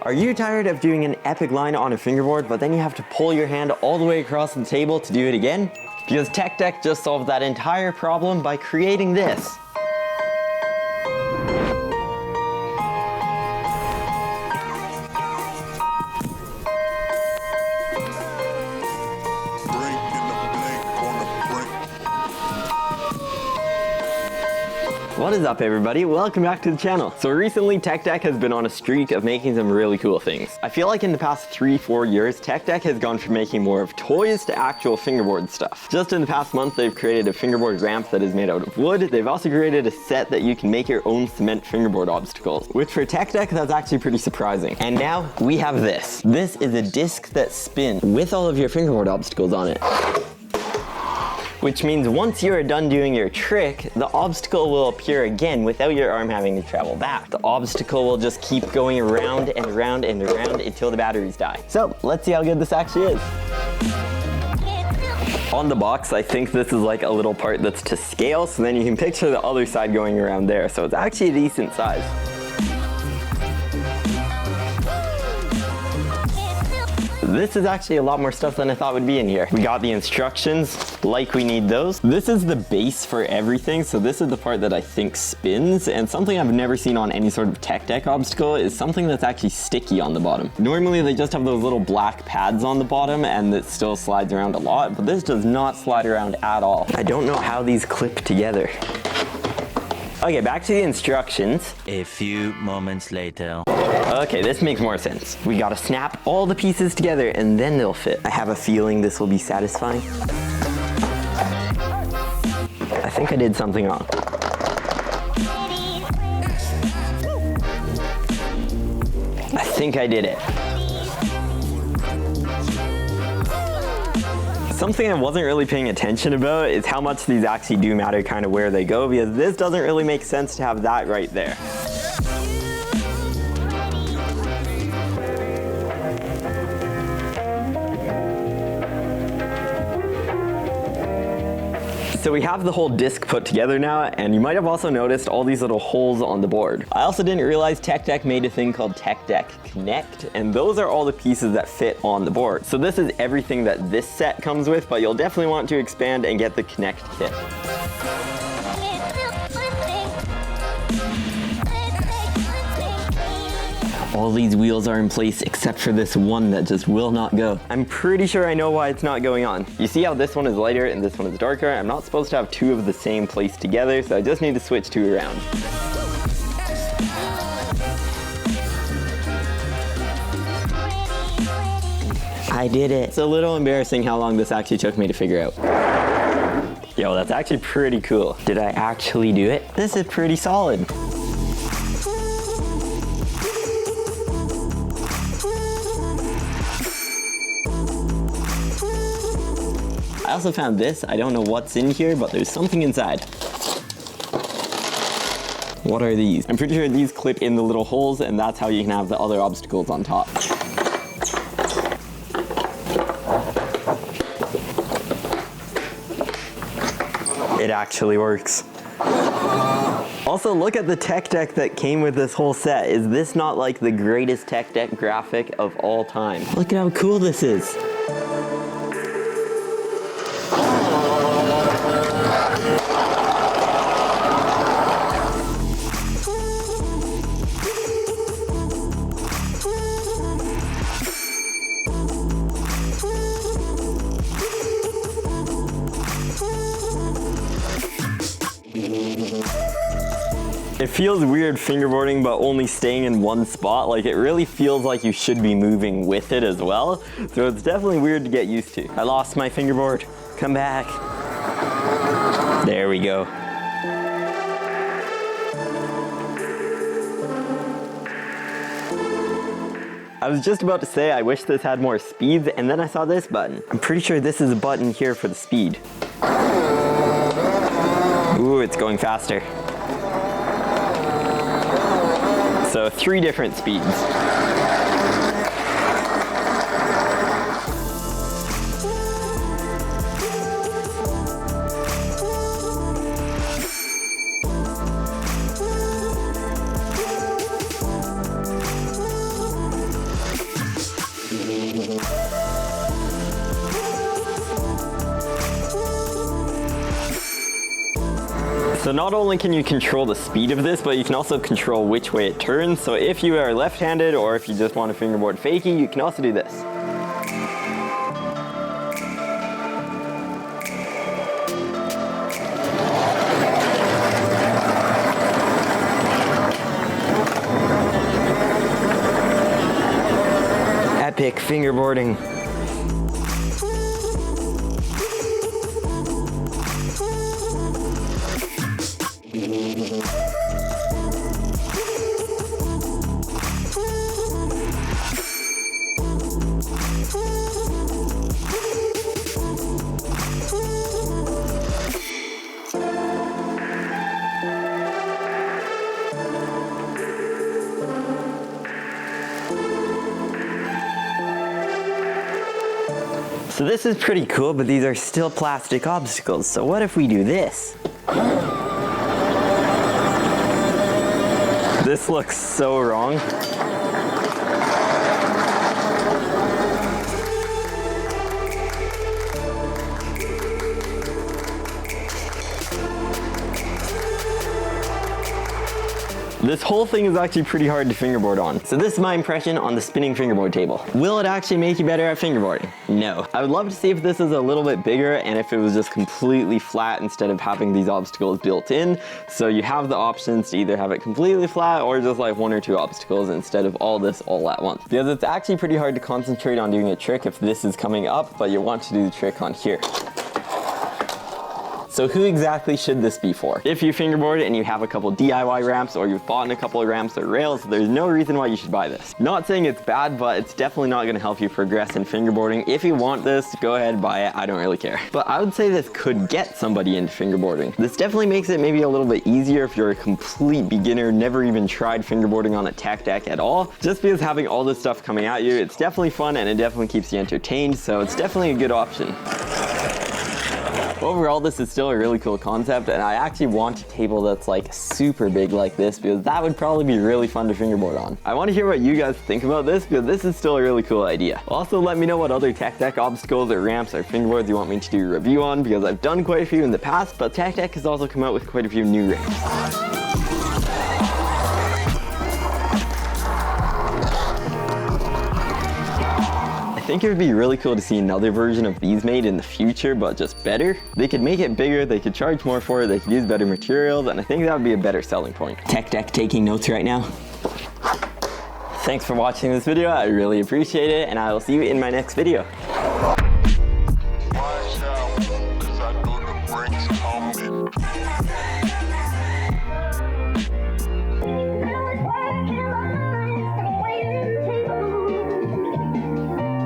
Are you tired of doing an epic line on a fingerboard, but then you have to pull your hand all the way across the table to do it again? Because TECHDECK just solved that entire problem by creating this. What is up everybody? Welcome back to the channel. So recently TECHDECK has been on a streak of making some really cool things. I feel like in the past 3-4 years, TECHDECK has gone from making more of toys to actual fingerboard stuff. Just in the past month, they've created a fingerboard ramp that is made out of wood. They've also created a set that you can make your own cement fingerboard obstacles, which for TECHDECK, that's actually pretty surprising. And now we have this. This is a disc that spins with all of your fingerboard obstacles on it. Which means once you are done doing your trick, the obstacle will appear again without your arm having to travel back. The obstacle will just keep going around and around and around until the batteries die. So let's see how good this actually is. On the box, I think this is like a little part that's to scale, so then you can picture the other side going around there. So it's actually a decent size. This is actually a lot more stuff than I thought would be in here. We got the instructions, like we need those. This is the base for everything, so this is the part that I think spins, and something I've never seen on any sort of TECHDECK obstacle is something that's actually sticky on the bottom. Normally they just have those little black pads on the bottom and it still slides around a lot, but this does not slide around at all. I don't know how these clip together. Okay, back to the instructions. A few moments later. Okay, this makes more sense. We gotta snap all the pieces together and then they'll fit. I have a feeling this will be satisfying. I think I did something wrong. I think I did it. Something I wasn't really paying attention about is how much these actually do matter kind of where they go, because this doesn't really make sense to have that right there. So we have the whole disc put together now, and you might have also noticed all these little holes on the board. I also didn't realize TECHDECK made a thing called TECHDECK Connect, and those are all the pieces that fit on the board. So this is everything that this set comes with, but you'll definitely want to expand and get the Connect kit. All these wheels are in place except for this one that just will not go. I'm pretty sure I know why it's not going on. You see how this one is lighter and this one is darker? I'm not supposed to have two of the same place together, so I just need to switch two around. I did it. It's a little embarrassing how long this actually took me to figure out. Yo, that's actually pretty cool. Did I actually do it? This is pretty solid. I also found this. I don't know what's in here, but there's something inside. What are these? I'm pretty sure these clip in the little holes, and that's how you can have the other obstacles on top. It actually works. Also, look at the TECHDECK that came with this whole set. Is this not like the greatest TECHDECK graphic of all time? Look at how cool this is. It feels weird fingerboarding, but only staying in one spot. Like, it really feels like you should be moving with it as well. So it's definitely weird to get used to. I lost my fingerboard. Come back. There we go. I was just about to say I wish this had more speeds, and then I saw this button. I'm pretty sure this is a button here for the speed. Ooh, it's going faster. So 3 different speeds. So not only can you control the speed of this, but you can also control which way it turns. So if you are left-handed or if you just want a fingerboard fakie, you can also do this. Epic fingerboarding. So this is pretty cool, but these are still plastic obstacles. So what if we do this? This looks so wrong. This whole thing is actually pretty hard to fingerboard on. So this is my impression on the spinning fingerboard table. Will it actually make you better at fingerboarding? No. I would love to see if this is a little bit bigger and if it was just completely flat instead of having these obstacles built in. So you have the options to either have it completely flat or just like 1 or 2 obstacles instead of all this all at once. Because it's actually pretty hard to concentrate on doing a trick if this is coming up, but you want to do the trick on here. So who exactly should this be for? If you fingerboard and you have a couple DIY ramps or you've bought a couple of ramps or rails, there's no reason why you should buy this. Not saying it's bad, but it's definitely not gonna help you progress in fingerboarding. If you want this, go ahead and buy it, I don't really care. But I would say this could get somebody into fingerboarding. This definitely makes it maybe a little bit easier if you're a complete beginner, never even tried fingerboarding on a tech deck at all. Just because having all this stuff coming at you, it's definitely fun and it definitely keeps you entertained, so it's definitely a good option. Overall, this is still a really cool concept, and I actually want a table that's like super big like this because that would probably be really fun to fingerboard on. I want to hear what you guys think about this because this is still a really cool idea. Also, let me know what other tech deck obstacles or ramps or fingerboards you want me to do a review on because I've done quite a few in the past, but tech deck has also come out with quite a few new ramps. I think it would be really cool to see another version of these made in the future, but just better. They could make it bigger, they could charge more for it, they could use better materials, and I think that would be a better selling point. Tech deck taking notes right now. Thanks for watching this video, I really appreciate it, and I will see you in my next video.